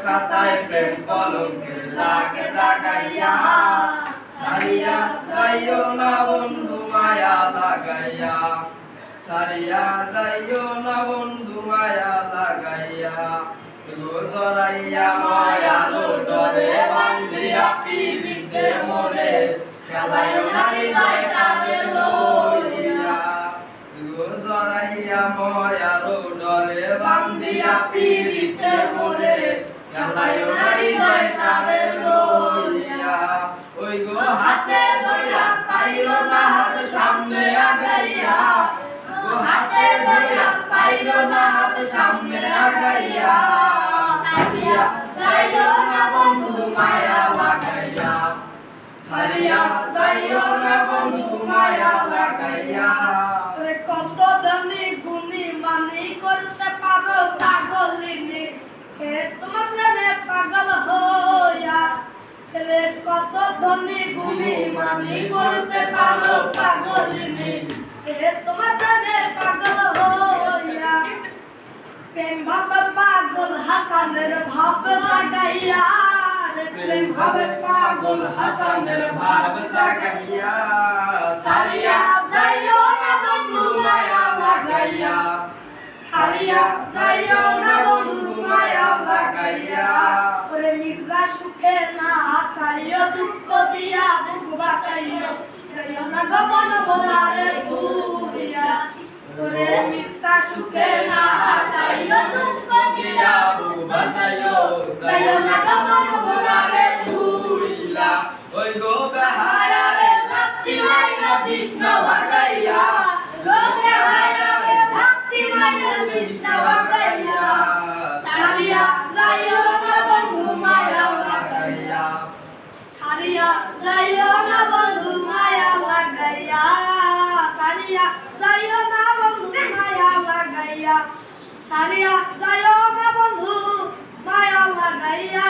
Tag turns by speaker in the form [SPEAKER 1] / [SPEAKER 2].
[SPEAKER 1] খাতায় প্রেম কলঙ্কের দাগ দাগাইয়া সারিয়া যাইও না বন্ধু মায়া লাগাইয়া সারিয়া যাইও না বন্ধু মায়া লাগাইয়া জড়াইয়া মায়ালো ডরে বান্ধিয়া পিড়িতে মোরে খেলায়ও নারী যায় কাজে লইয়া জড়াইয়া মায়ালো ডরে বান্ধিয়া পিড়িতে মোরে খেলায়ও নারী যায় কাজে লইয়া ওই গো হাতে ধইরা সাইরো না হাত সামনে আগাইয়া গো হাতে ধইরা সাইরো না হাত সামনে আগাইয়া সারিয়া যাইও না বন্ধু মায়া লাগাইয়া সারিয়া যাইও না বন্ধু মায়া লাগাইয়া
[SPEAKER 2] কত ধনী গুণী মানি করতে পারো পাগলিনী হে তোমার প্রেমে পাগল হইয়া রে কত ধনী গুণী মানি করতে পারো পাগলিনী হে তোমার প্রেমে পাগল হইয়া প্রেম ভাবে পাগল হাসানের ভাব জাগাইয়া
[SPEAKER 1] প্রেম ভাবে পাগল হাসানের ভাব জাগাইয়া সারিয়া যাইও না বন্ধু মায়া লাগাইয়া সারিয়া যাইও না বন্ধু মায়া লাগাইয়া
[SPEAKER 2] ওরে মিজরা সুখে না চাইও দুঃখ দিয়া বুক বাঁচাইও যাইও না গমন ভোলারে ভুইয়া ওরে মিজরা সুখে না চাইও দুঃখ দিয়া
[SPEAKER 1] বুক বাঁচাইও যাইও না গমন ভোলারে ভুইলা ওই গো বেহায়া রে লাত্তি মাইরা কৃষ্ণ ভাগাইয়া
[SPEAKER 2] গো বেহায়া রে ভক্তি মাইরা কৃষ্ণ ভাগাইয়া সারিয়া যাইও না বন্ধু মায়া লাগাইয়া সারিয়া যাইও না বন্ধু মায়া লাগাইয়া সারিয়া যাইও না বন্ধু মায়া লাগাইয়া সারিয়া যাইও না বন্ধু মায়া লাগাইয়া